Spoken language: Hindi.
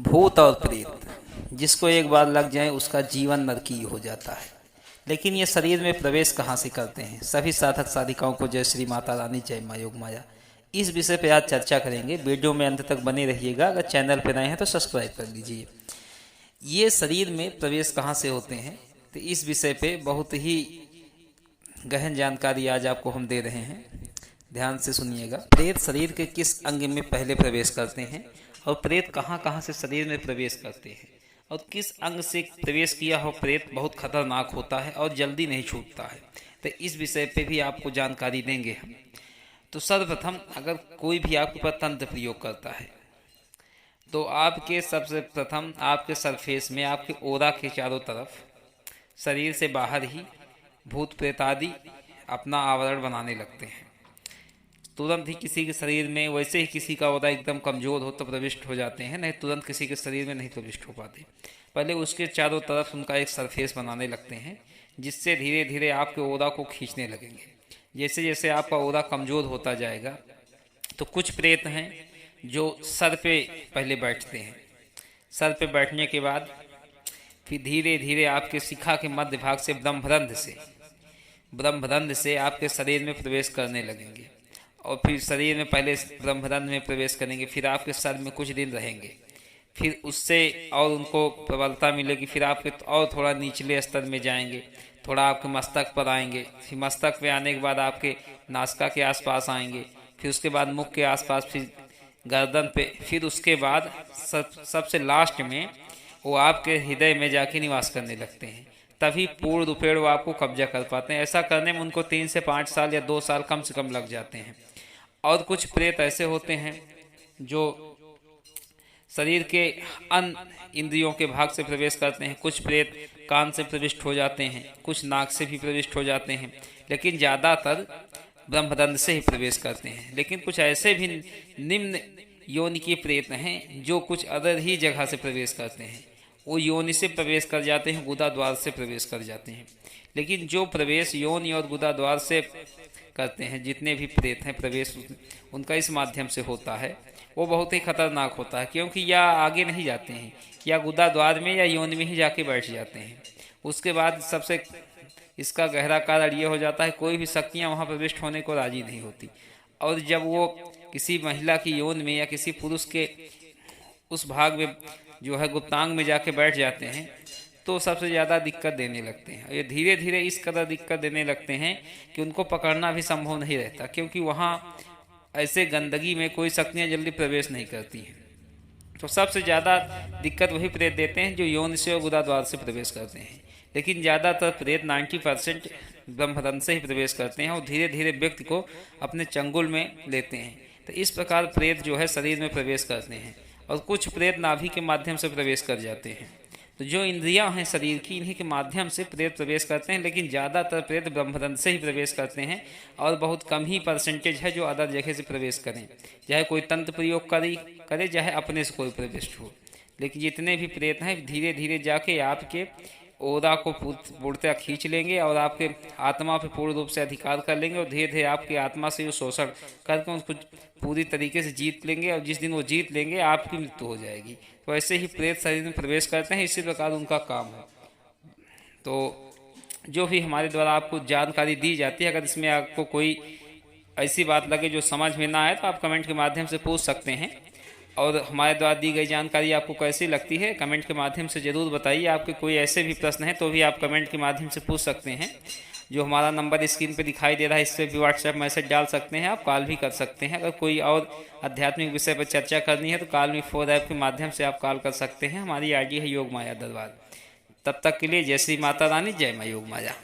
भूत और प्रेत जिसको एक बार लग जाए उसका जीवन नरकीय हो जाता है। लेकिन ये शरीर में प्रवेश कहाँ से करते हैं? सभी साधक साधिकाओं को जय श्री माता रानी, जय माँ योग माया। इस विषय पे आज चर्चा करेंगे। वीडियो में अंत तक बने रहिएगा। अगर चैनल पर नए हैं तो सब्सक्राइब कर लीजिए। ये शरीर में प्रवेश कहाँ से होते हैं, तो इस विषय पे बहुत ही गहन जानकारी आज आपको हम दे रहे हैं। ध्यान से सुनिएगा। प्रेत शरीर के किस अंग में पहले प्रवेश करते हैं और प्रेत कहाँ कहाँ से शरीर में प्रवेश करते हैं, और किस अंग से प्रवेश किया हो प्रेत बहुत खतरनाक होता है और जल्दी नहीं छूटता है, तो इस विषय पे भी आपको जानकारी देंगे हम। तो सर्वप्रथम, अगर कोई भी आपके ऊपर तंत्र प्रयोग करता है तो आपके सबसे प्रथम आपके सरफेस में, आपके ओरा के चारों तरफ, शरीर से बाहर ही भूत प्रेत आदि अपना आवरण बनाने लगते हैं। तुरंत ही किसी के शरीर में, वैसे ही किसी का ओरा एकदम कमज़ोर हो तो प्रविष्ट हो जाते हैं, नहीं तुरंत किसी के शरीर में नहीं प्रविष्ट हो पाते। पहले उसके चारों तरफ उनका एक सरफेस बनाने लगते हैं, जिससे धीरे धीरे आपके ओरा को खींचने लगेंगे। जैसे जैसे आपका ओरा कमज़ोर होता जाएगा तो कुछ प्रेत हैं जो सर पे पहले बैठते हैं। सर पे बैठने के बाद फिर धीरे धीरे आपके शिखा के मध्य भाग से ब्रह्मरंध्र से आपके शरीर में प्रवेश करने लगेंगे, और फिर शरीर में पहले ब्रह्मरंध्र में प्रवेश करेंगे, फिर आपके सर में कुछ दिन रहेंगे, फिर उससे और उनको प्रबलता मिलेगी, फिर आपके और थोड़ा निचले स्तर में जाएंगे, थोड़ा आपके मस्तक पर आएंगे, फिर मस्तक पे आने के बाद आपके नासिका के आसपास आएंगे, फिर उसके बाद मुख के आसपास, फिर गर्दन पे, फिर उसके बाद सबसे लास्ट में वो आपके हृदय में जाके निवास करने लगते हैं। तभी पूर्ण रूपेण वो आपको कब्जा कर पाते हैं। ऐसा करने में उनको 3 से 5 साल या 2 साल कम से कम लग जाते हैं। और कुछ प्रेत ऐसे होते हैं जो शरीर के अन्य इंद्रियों के भाग से प्रवेश करते हैं। कुछ प्रेत कान से प्रविष्ट हो जाते हैं, कुछ नाक से भी प्रविष्ट हो जाते हैं, लेकिन ज़्यादातर ब्रह्मरंध्र से ही प्रवेश करते हैं। लेकिन कुछ ऐसे भी निम्न योनि के प्रेत हैं जो कुछ अदर ही जगह से प्रवेश करते हैं। वो योनि से प्रवेश कर जाते हैं, गुदा द्वार से प्रवेश कर जाते हैं। लेकिन जो प्रवेश योनि और गुदा द्वार से करते हैं, जितने भी प्रेत हैं प्रवेश उनका इस माध्यम से होता है, वो बहुत ही खतरनाक होता है, क्योंकि या आगे नहीं जाते हैं, या गुदा द्वार में या योनि में ही जाके बैठ जाते हैं। उसके बाद सबसे इसका गहरा कारण ये हो जाता है, कोई भी शक्तियाँ वहाँ प्रविष्ट होने को राजी नहीं होती। और जब वो किसी महिला की यौन में या किसी पुरुष के उस भाग में जो है गुप्तांग में जाके बैठ जाते हैं, तो सबसे ज़्यादा दिक्कत देने लगते हैं। ये धीरे धीरे इस कदर दिक्कत देने लगते हैं कि उनको पकड़ना भी संभव नहीं रहता, क्योंकि वहाँ ऐसे गंदगी में कोई शक्तियाँ जल्दी प्रवेश नहीं करती हैं। तो सबसे ज़्यादा दिक्कत वही प्रेत देते हैं जो यौन से और गुदा द्वार से प्रवेश करते हैं। लेकिन ज़्यादातर प्रेत 90% ब्रह्मरंध्र से ही प्रवेश करते हैं और धीरे धीरे व्यक्ति को अपने चंगुल में लेते हैं। तो इस प्रकार प्रेत जो है शरीर में प्रवेश करते हैं, और कुछ प्रेत नाभि के माध्यम से प्रवेश कर जाते हैं। तो जो इंद्रियां हैं शरीर की, इन्हीं के माध्यम से प्रेत प्रवेश करते हैं। लेकिन ज़्यादातर प्रेत ब्रह्मरंध्र से ही प्रवेश करते हैं, और बहुत कम ही परसेंटेज है जो अदर जगह से प्रवेश करें, चाहे कोई तंत्र प्रयोग करे चाहे अपने से कोई प्रविष्ट हो। लेकिन जितने भी प्रेत हैं धीरे धीरे जाके आपके ओरा को पूर्णतः खींच लेंगे और आपके आत्मा पे पूर्ण रूप से अधिकार कर लेंगे, और धीरे धीरे आपकी आत्मा से जो शोषण करके उसको पूरी तरीके से जीत लेंगे, और जिस दिन वो जीत लेंगे आपकी मृत्यु हो जाएगी। तो ऐसे ही प्रेत शरीर में प्रवेश करते हैं, इसी प्रकार उनका काम है। तो जो भी हमारे द्वारा आपको जानकारी दी जाती है, अगर इसमें आपको कोई ऐसी बात लगे जो समझ में ना आए तो आप कमेंट के माध्यम से पूछ सकते हैं। और हमारे द्वारा दी गई जानकारी आपको कैसी लगती है कमेंट के माध्यम से ज़रूर बताइए। आपके कोई ऐसे भी प्रश्न हैं तो भी आप कमेंट के माध्यम से पूछ सकते हैं। जो हमारा नंबर स्क्रीन पे दिखाई दे रहा है, इस पर भी व्हाट्सएप मैसेज डाल सकते हैं, आप कॉल भी कर सकते हैं। अगर कोई और आध्यात्मिक विषय पर चर्चा करनी है तो कॉल मी 4 ऐप के माध्यम से आप कॉल कर सकते हैं। हमारी आईडी है योग माया दरबार। तब तक के लिए जय श्री माता रानी, जय माँ योग माया।